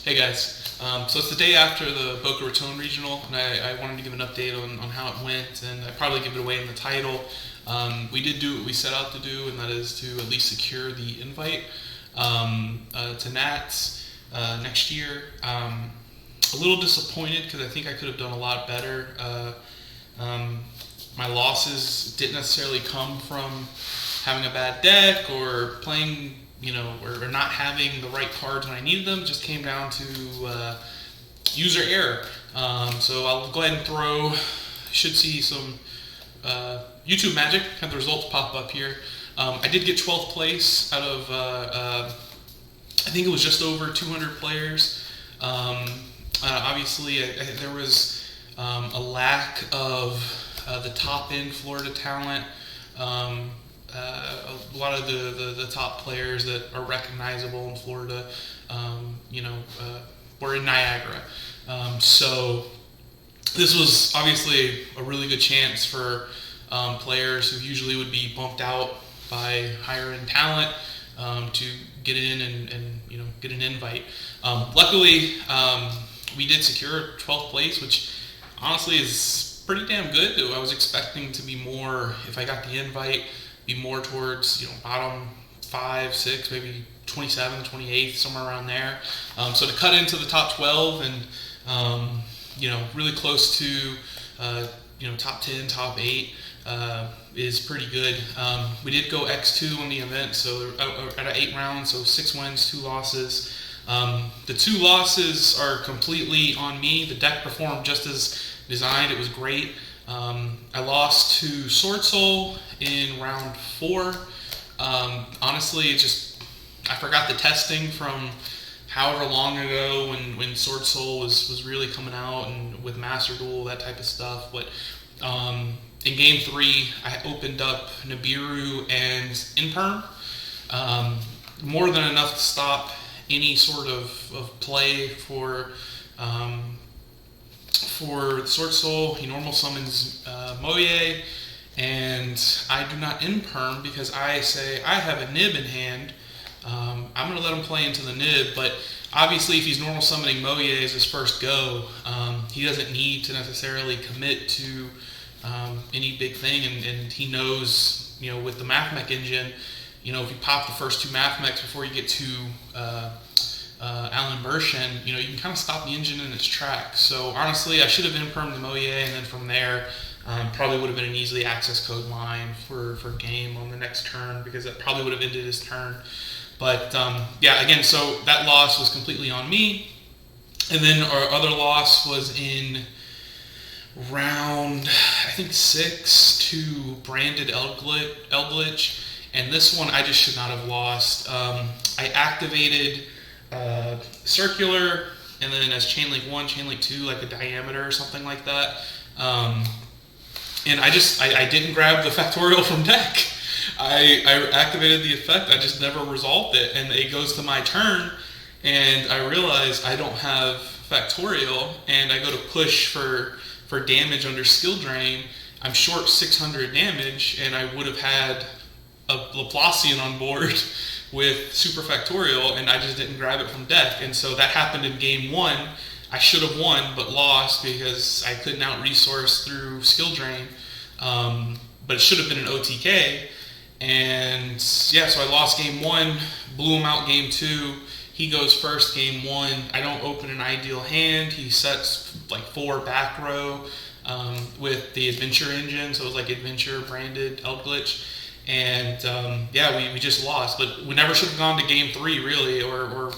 Hey guys, so it's the day after the Boca Raton Regional, and I wanted to give an update on how it went, and I probably give it away in the title. We did do what we set out to do, and that is to at least secure the invite to Nats next year. A little disappointed because I think I could have done a lot better. My losses didn't necessarily come from having a bad deck or playing, or not having the right cards when I needed them. It just came down to user error. So I'll go ahead and throw, should see some YouTube magic, have the results pop up here. I did get 12th place out of, I think it was just over 200 players. Obviously, there was a lack of the top-end Florida talent. A lot of the top players that are recognizable in Florida, were in Niagara. So this was obviously a really good chance for players who usually would be bumped out by higher-end talent to get in and get an invite. Luckily, we did secure 12th place, which honestly is pretty damn good. I was expecting to be more, if I got the invite, be more towards bottom 5, 6, maybe 27th, 28th, somewhere around there. So to cut into the top 12 and really close to top 10, top 8 is pretty good. We did go X2 on the event, so out of 8 rounds, so 6 wins, 2 losses. The 2 losses are completely on me. The deck performed just as designed. It was great. I lost to Sword Soul in round 4. Honestly, I forgot the testing from however long ago when Sword Soul was really coming out and with Master Duel, that type of stuff. But in game 3, I opened up Nibiru and Imperm. More than enough to stop any sort of play for Sword Soul. He normal summons Moye, and I do not Imperm because I say I have a Nib in hand. I'm going to let him play into the Nib, but obviously if he's normal summoning Moye as his first go, he doesn't need to necessarily commit to any big thing, and he knows, with the Mathmech engine, if you pop the first 2 Mathmechs before you get to Alan Mershen, you can kind of stop the engine in its tracks. So honestly, I should have Impermed the Moye, and then from there, probably would have been an easily access code line for game on the next turn, because that probably would have ended his turn. But again, so that loss was completely on me. And then our other loss was in round, I think 6 to Branded Eldritch. And this one I just should not have lost. I activated Circular, and then as Chainlink 1, Chainlink 2, like a diameter or something like that. And I didn't grab the Factorial from deck. I activated the effect, I just never resolved it, and it goes to my turn, and I realize I don't have Factorial, and I go to push for damage under Skill Drain. I'm short 600 damage, and I would have had a Laplacian on board with Super Factorial, and I just didn't grab it from deck. And so that happened in game 1. I should have won, but lost because I couldn't out-resource through Skill Drain. But it should have been an OTK. And so I lost game 1, blew him out game 2. He goes first game 1. I don't open an ideal hand. He sets like 4 back row with the Adventure engine. So it was like Adventure, Branded, Eldritch. And we just lost. But we never should have gone to game 3 really, or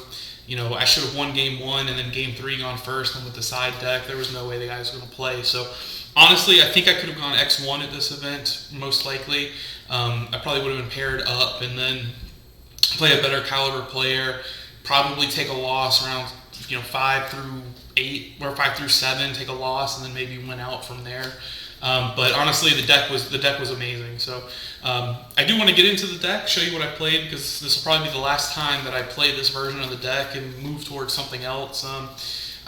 I should have won game 1 and then game 3 gone first, and with the side deck there was no way the guy was going to play. So honestly, I think I could have gone X1 at this event, most likely. I probably would have been paired up and then play a better caliber player, probably take a loss around 5 through 8 or 5 through 7, take a loss, and then maybe win out from there. But honestly, the deck was amazing. So I do want to get into the deck, show you what I played, because this will probably be the last time that I play this version of the deck and move towards something else.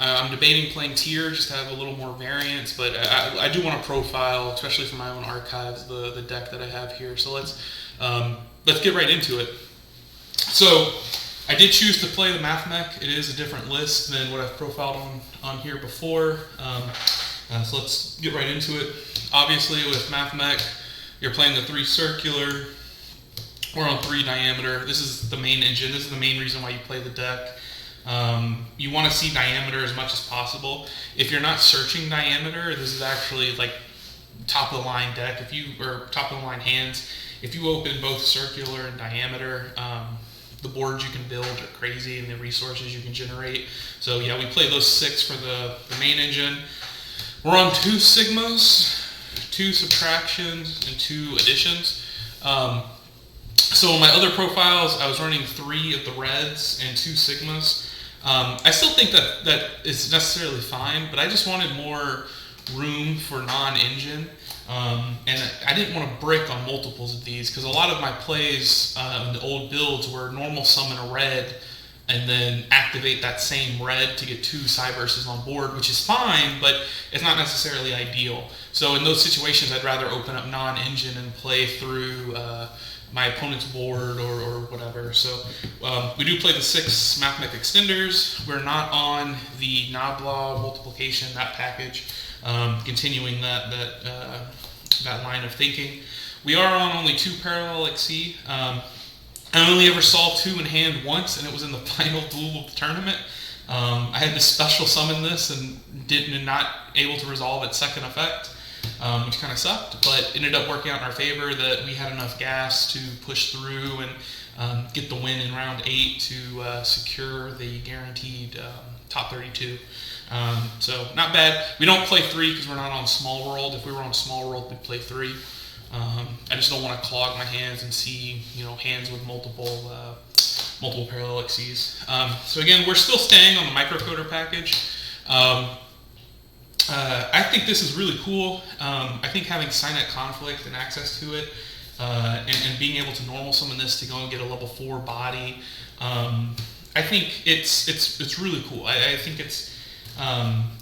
I'm debating playing Tier just to have a little more variance, but I do want to profile, especially for my own archives, the deck that I have here. So let's get right into it. So I did choose to play the Mathmech. It is a different list than what I've profiled on here before. So let's get right into it. Obviously with Mathmech, you're playing the 3 circular. We're on 3 diameter. This is the main engine. This is the main reason why you play the deck. You want to see diameter as much as possible. If you're not searching diameter, this is actually like top of the line deck. Or top of the line hands. If you open both circular and diameter, the boards you can build are crazy, and the resources you can generate. So yeah, we play those 6 for the main engine. We're on 2 sigmas, 2 subtractions, and 2 additions. So in my other profiles, I was running 3 of the reds and 2 sigmas. I still think that is necessarily fine, but I just wanted more room for non-engine. And I didn't want to brick on multiples of these, because a lot of my plays in the old builds were normal summon a red and then activate that same red to get 2 Cyberses on board, which is fine, but it's not necessarily ideal. So in those situations, I'd rather open up non-engine and play through my opponent's board or whatever. So we do play the 6 Mathmech extenders. We're not on the Nabla multiplication, that package, continuing that line of thinking. We are on only 2 parallel XC. I only ever saw 2 in hand once, and it was in the final duel of the tournament. I had to special summon this and not able to resolve its second effect, which kind of sucked, but ended up working out in our favor that we had enough gas to push through and get the win in round 8 to secure the guaranteed top 32. So not bad. We don't play 3 because we're not on Small World. If we were on Small World, we'd play 3. I just don't want to clog my hands and see hands with multiple parallel XCs. So again, we're still staying on the microcoder package. I think this is really cool. I think having Cynet Conflict and access to it, and being able to normal summon this to go and get a level 4 body, I think it's really cool. I think it's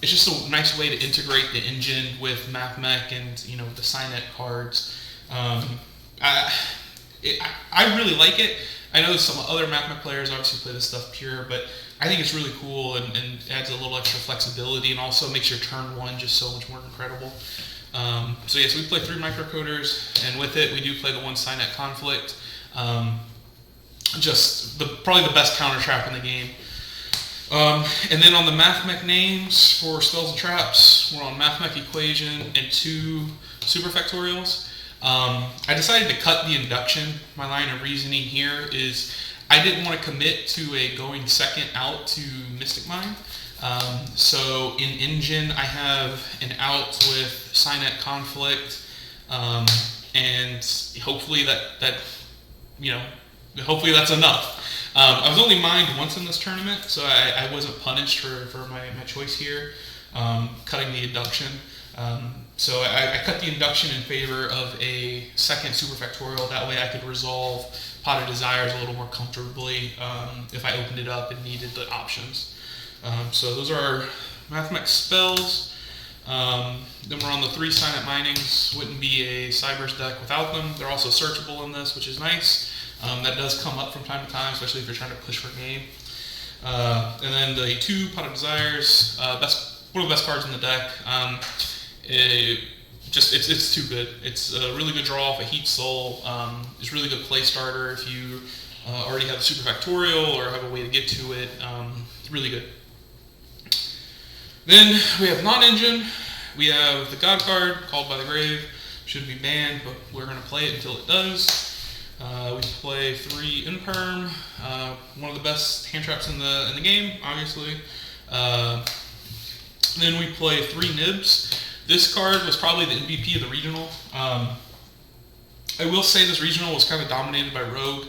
just a nice way to integrate the engine with Mathmech and the Cynet cards. I really like it. I know some other Mathmech players obviously play this stuff pure, but I think it's really cool and adds a little extra flexibility, and also makes your turn 1 just so much more incredible. So yes, we play 3 microcoders, and with it we do play the 1 Cynet Conflict. Just probably the best counter trap in the game. And then on the Mathmech names for spells and traps, we're on Mathmech Equation and 2 super factorials. I decided to cut the induction. My line of reasoning here is I didn't want to commit to a going second out to Mystic Mind. So in engine, I have an out with Cynet Conflict, and hopefully hopefully that's enough. I was only mined once in this tournament, so I wasn't punished for my choice here, cutting the induction. So I cut the induction in favor of a second superfactorial. That way I could resolve Pot of Desires a little more comfortably if I opened it up and needed the options. So those are our Mathmech spells. Then we're on the 3 Cynet Minings. Wouldn't be a Cybers deck without them. They're also searchable in this, which is nice. That does come up from time to time, especially if you're trying to push for game. And then the 2 Pot of Desires, one of the best cards in the deck. It's too good. It's a really good draw off a Heat Soul. It's a really good play starter if you already have a Superfactorial or have a way to get to it. It's really good. Then we have non-engine. We have the God card, Called by the Grave. Should be banned, but we're going to play it until it does. We play 3 Imperm, one of the best hand traps in the game, obviously. Then we play 3 Nibs. This card was probably the MVP of the regional. I will say this regional was kind of dominated by Rogue.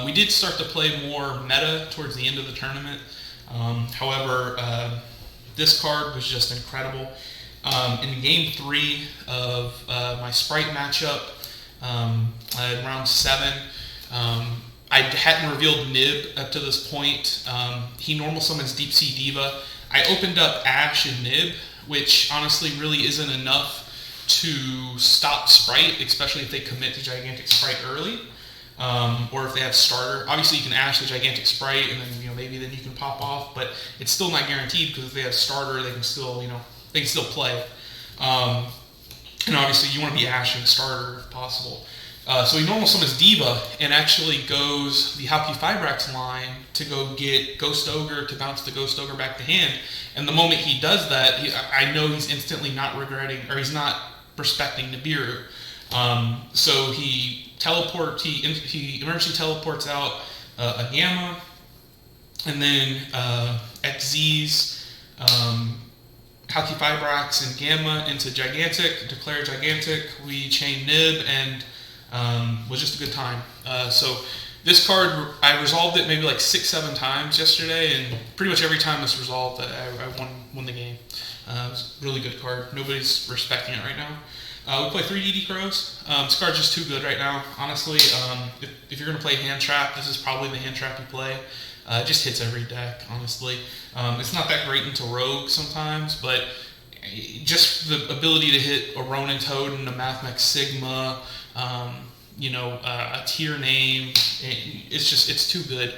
We did start to play more meta towards the end of the tournament. However, this card was just incredible. In game 3 of my Sprite matchup, round 7, I hadn't revealed Nib up to this point. He normal summons Deep Sea Diva. I opened up Ash and Nib, which honestly really isn't enough to stop Sprite, especially if they commit to Gigantic Sprite early. or if they have starter. Obviously, you can ash the gigantic sprite, and then maybe then you can pop off, but it's still not guaranteed because if they have starter, they can still play. And obviously, you want to be ashing starter if possible. So he normal summons Diva and actually goes the Halki Fibrax line to go get Ghost Ogre to bounce the Ghost Ogre back to hand. And the moment he does that, I know he's instantly not regretting, or he's not respecting Nibiru. So he emergency teleports out a Gamma, and then XZ's Halki Fibrax and Gamma into Gigantic, declare Gigantic, we chain Nib, and was just a good time. So this card, I resolved it maybe like 6-7 times yesterday, and pretty much every time it's resolved, I won the game. It was a really good card. Nobody's respecting it right now. We play 3 DD Crows. This card's just too good right now, honestly. If you're going to play Hand Trap, this is probably the Hand Trap you play. It just hits every deck, honestly. It's not that great into Rogue sometimes, but just the ability to hit a Ronin Toad and a Mathmech Sigma, a tier name, it's too good.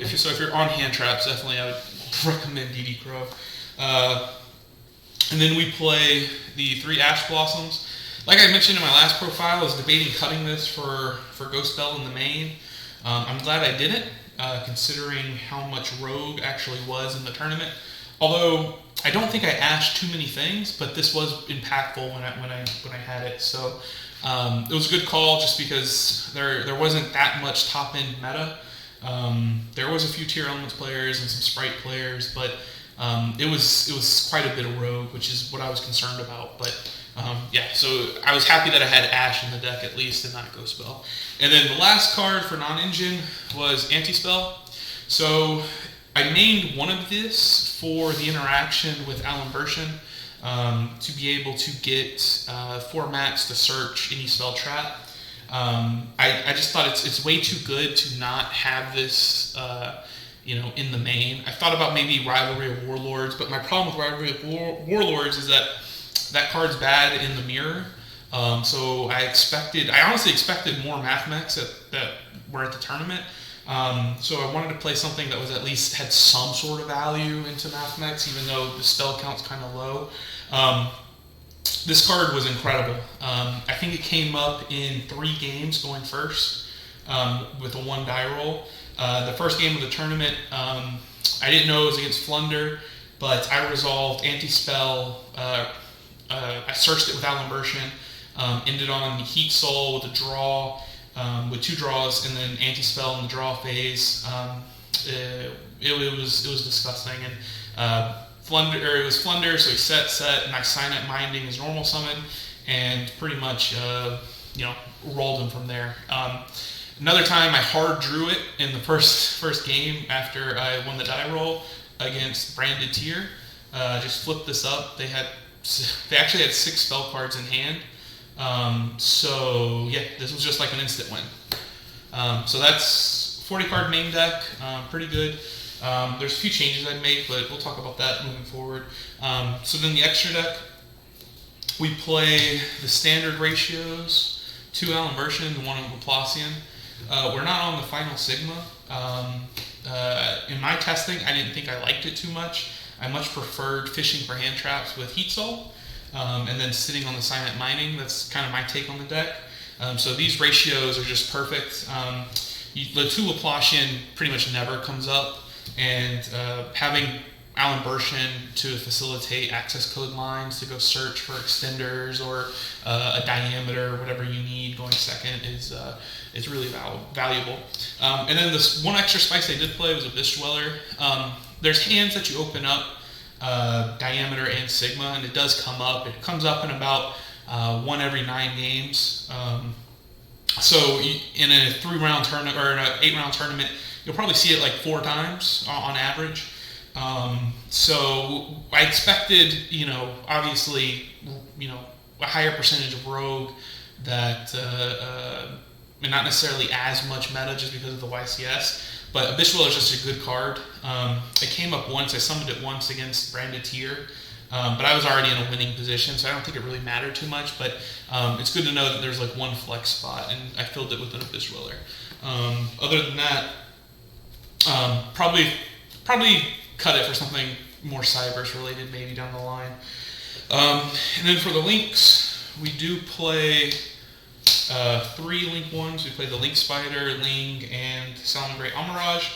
If you're on Hand Traps, definitely I would recommend DD Crow. And then we play the 3 Ash Blossoms. Like I mentioned in my last profile, I was debating cutting this for Ghost Bell in the main. I'm glad I didn't, considering how much Rogue actually was in the tournament. Although I don't think I ashed too many things, but this was impactful when I had it. So it was a good call, just because there wasn't that much top end meta. There was a few tier elements players and some sprite players, but it was quite a bit of Rogue, which is what I was concerned about. But so I was happy that I had Ash in the deck at least, and not Ghost Spell. And then the last card for non-engine was Anti-Spell. So I named one of this for the interaction with Alan Bershin, to be able to get formats to search any spell trap. I just thought it's way too good to not have this in the main. I thought about maybe Rivalry of Warlords, but my problem with Rivalry of Warlords is that card's bad in the mirror. So I honestly expected more Mathmechs that were at the tournament. So I wanted to play something that was at least had some sort of value into Mathmechs, even though the spell count's kind of low. This card was incredible. I think it came up in 3 games going first, with a 1 die roll. The first game of the tournament, I didn't know it was against Flunder, but I resolved Anti-Spell. I searched it with Alan Bershin, ended on Heat Soul with a draw, with 2 draws, and then Anti-Spell in the draw phase. It was disgusting. And it was Flunder, so he set, and I Signet Minding his normal summon, and pretty much rolled him from there. Another time I hard drew it in the first game after I won the die roll against Branded Tier. Just flipped this up. They actually had 6 spell cards in hand. This was just like an instant win. So that's 40 card main deck, pretty good. There's a few changes I'd make, but we'll talk about that moving forward. So then the extra deck, we play the standard ratios, 2 Alan Bershin and 1 Laplacian. We're not on the final Sigma. In my testing, I didn't think I liked it too much. I much preferred fishing for hand traps with Heat Soul, and then sitting on the Silent Mining. That's kind of my take on the deck. So these ratios are just perfect. The 2 Laplacian pretty much never comes up, and having Alan Bershin to facilitate access code lines to go search for extenders or a diameter, whatever you need going second, is really valuable. And then this one extra spice they did play was Abyss Dweller. There's hands that you open up, diameter and Sigma, and it does come up. It comes up in about 1 every 9 games. So in a 3-round tournament or in an 8-round tournament, you'll probably see it like 4 times on average. So I expected, obviously, a higher percentage of Rogue and not necessarily as much meta just because of the YCS. But Abyss Dweller is just a good card. It came up once. I summoned it once against Branded Tier. But I was already in a winning position, so I don't think it really mattered too much. But it's good to know that there's like one flex spot, and I filled it with an Abyss Dweller. Other than that, probably cut it for something more Cybers related, maybe down the line. And then for the links, we do play 3 Link ones. We play the Link Spider, Ling, and Salamangreat Amirage.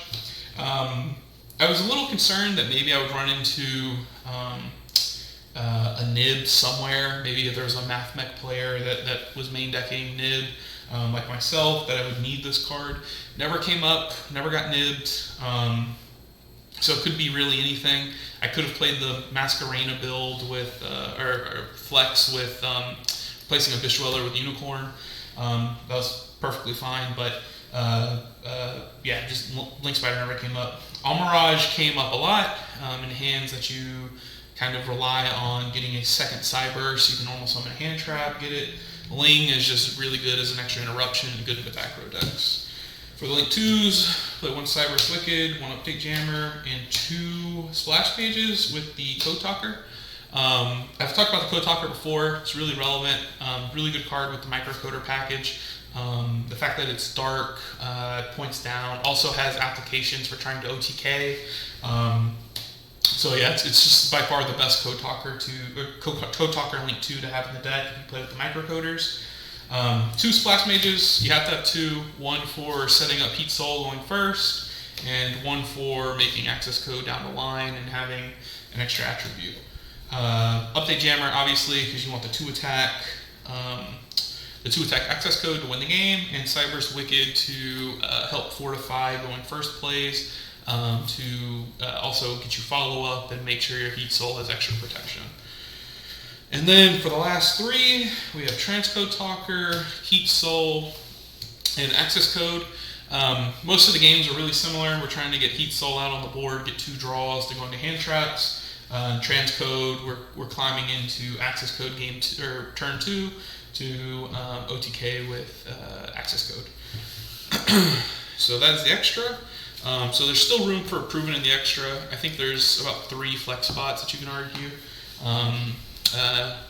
I was a little concerned that maybe I would run into a Nib somewhere. Maybe if there was a Mathmech player that was main decking Nib, like myself, that I would need this card. Never came up, never got nibbed. So it could be really anything. I could have played the Masquerena build with, or flex with placing a Abyss Dweller with Unicorn. That was perfectly fine, but yeah, just Link Spider never came up. Amirage came up a lot in hands that you kind of rely on getting a second Cyber, so you can almost summon a hand trap, get it. Ling is just really good as an extra interruption and good with aggro decks. For the Link 2s, play 1 Cyber Wicked, 1 Update Jammer, and 2 Splash Pages with the Code Talker. I've talked about the Code Talker before. It's really relevant. Really good card with the microcoder package. The fact that it's dark, points down, also has applications for trying to OTK. So yeah, it's just by far the best Code Talker Code Talker in Link 2 to have in the deck if you play with the microcoders. 2 Splash Mages, you have to have 2. 1 for setting up Heat Soul going first, and 1 for making access code down the line and having an extra attribute. Update Jammer, obviously, because you want the 2 attack. The 2 attack access code to win the game, and Cyber's Wicked to help fortify going first plays, to also get you follow up and make sure your Heat Soul has extra protection. And then for the last 3, we have Transcode Talker, Heat Soul, and Access Code. Most of the games are really similar. We're trying to get Heat Soul out on the board, get 2 draws to go into hand traps. Transcode, we're climbing into Access Code turn 2 to OTK with Access Code. So that's the extra. So there's still room for improvement in the extra. I think there's about 3 flex spots that you can argue.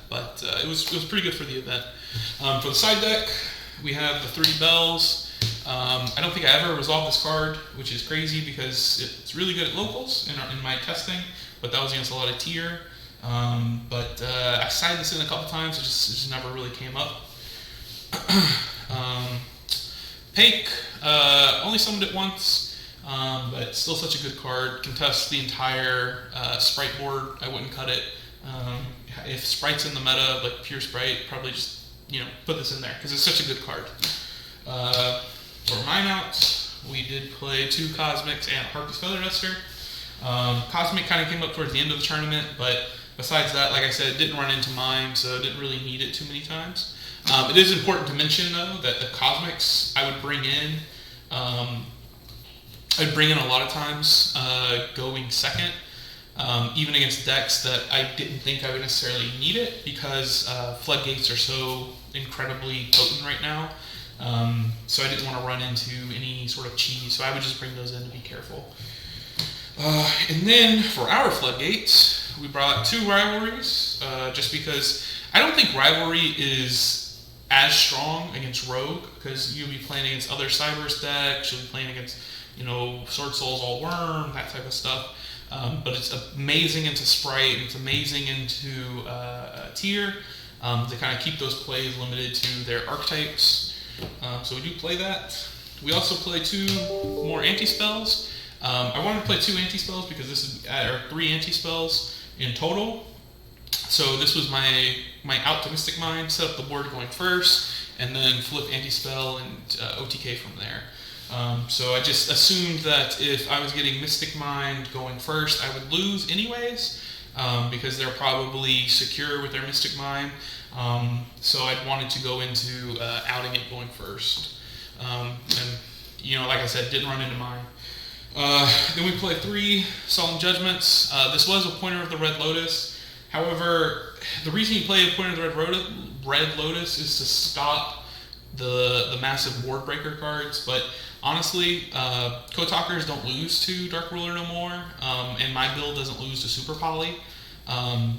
But it was pretty good for the event. For the side deck, we have the 3 bells. I don't think I ever resolved this card, which is crazy because it's really good at locals in my testing, but that was against a lot of tier. But I sided this in a couple times, it just never really came up. Pake, only summoned it once, but still such a good card. Contests the entire sprite board. I wouldn't cut it. If Sprite's in the meta, like pure Sprite, probably just put this in there because it's such a good card. For mine outs, we did play 2 Cosmics and Harpy's Feather Duster. Cosmic kind of came up towards the end of the tournament, but besides that, like I said, it didn't run into mine, so I didn't really need it too many times. It is important to mention though that the Cosmics I would bring in. I'd bring in a lot of times going second. Even against decks that I didn't think I would necessarily need it because floodgates are so incredibly potent right now. So I didn't want to run into any sort of cheese, so I would just bring those in to be careful. And then for our floodgates, we brought 2 rivalries, just because I don't think rivalry is as strong against Rogue, because you'll be playing against other Cybers decks, you'll be playing against, Sword Souls All Worm, that type of stuff. But it's amazing into Sprite, and it's amazing into Tier, to kind of keep those plays limited to their archetypes. So we do play that. We also play 2 more anti-spells. I wanted to play 2 anti-spells because this is, or 3 anti-spells in total. So this was my out to Mystic Mind, set up the board going first, and then flip anti-spell and OTK from there. So I just assumed that if I was getting Mystic Mind going first, I would lose anyways, because they're probably secure with their Mystic Mind. So I'd wanted to go into outing it going first. And, like I said, didn't run into mine. Then we play 3 Solemn Judgments. This was a Pointer of the Red Lotus. However, the reason you play a Pointer of the Red Lotus is to stop the massive Ward Breaker cards, but honestly, Code Talkers don't lose to Dark Ruler no more, and my build doesn't lose to Super Poly.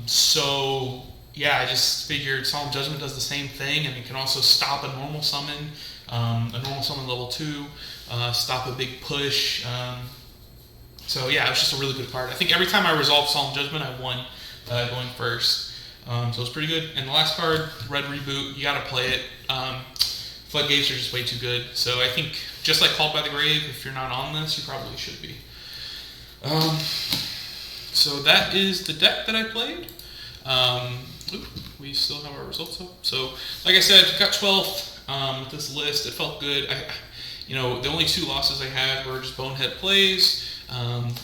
So yeah, I just figured Solemn Judgment does the same thing, and it can also stop a normal summon level 2, stop a big push. So yeah, it was just a really good card. I think every time I resolved Solemn Judgment, I won going first. So it was pretty good. And the last card, Red Reboot, you gotta play it. Floodgates are just way too good. So I think, just like Called by the Grave, if you're not on this, you probably should be. So that is the deck that I played. We still have our results up. So, like I said, got 12th with this list. It felt good. The only 2 losses I had were just bonehead plays.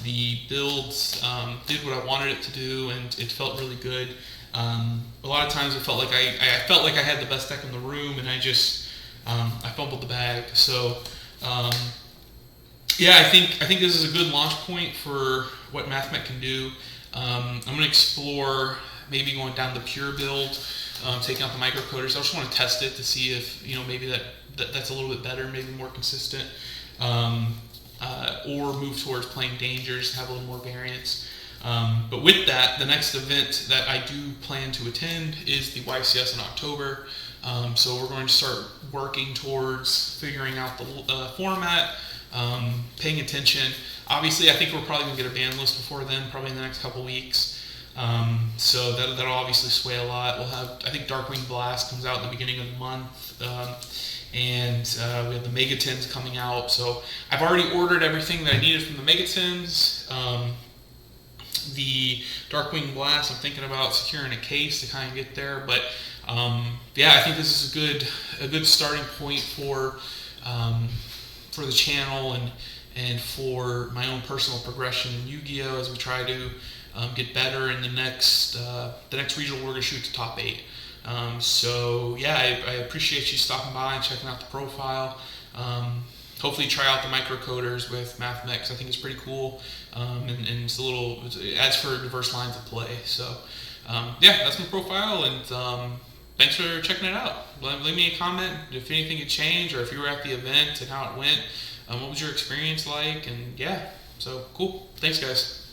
The builds did what I wanted it to do, and it felt really good. A lot of times it felt like I felt like I had the best deck in the room, and I fumbled the bag. So yeah, I think this is a good launch point for what Mathmech can do. I'm going to explore maybe going down the pure build, taking out the microcoders. I just want to test it to see if maybe that's a little bit better, maybe more consistent, or move towards playing dangers, have a little more variance. But with that, the next event that I do plan to attend is the YCS in October. So we're going to start working towards figuring out the format, paying attention. Obviously, I think we're probably going to get a ban list before then, probably in the next couple weeks. So that'll obviously sway a lot. We'll have, I think, Darkwing Blast comes out at the beginning of the month. And we have the Megatins coming out. So I've already ordered everything that I needed from the Megatins. The Darkwing Blast, I'm thinking about securing a case to kind of get there. But yeah, I think this is a good starting point for the channel and for my own personal progression in Yu-Gi-Oh! As we try to get better in the next regional. We're going to shoot to top 8. So yeah, I appreciate you stopping by and checking out the profile. Hopefully try out the microcoders with Mathmech, 'cause I think it's pretty cool, and it adds for diverse lines of play. So yeah, that's my profile, and thanks for checking it out. Leave me a comment if anything had changed, or if you were at the event and how it went. What was your experience like? And yeah, so cool. Thanks, guys.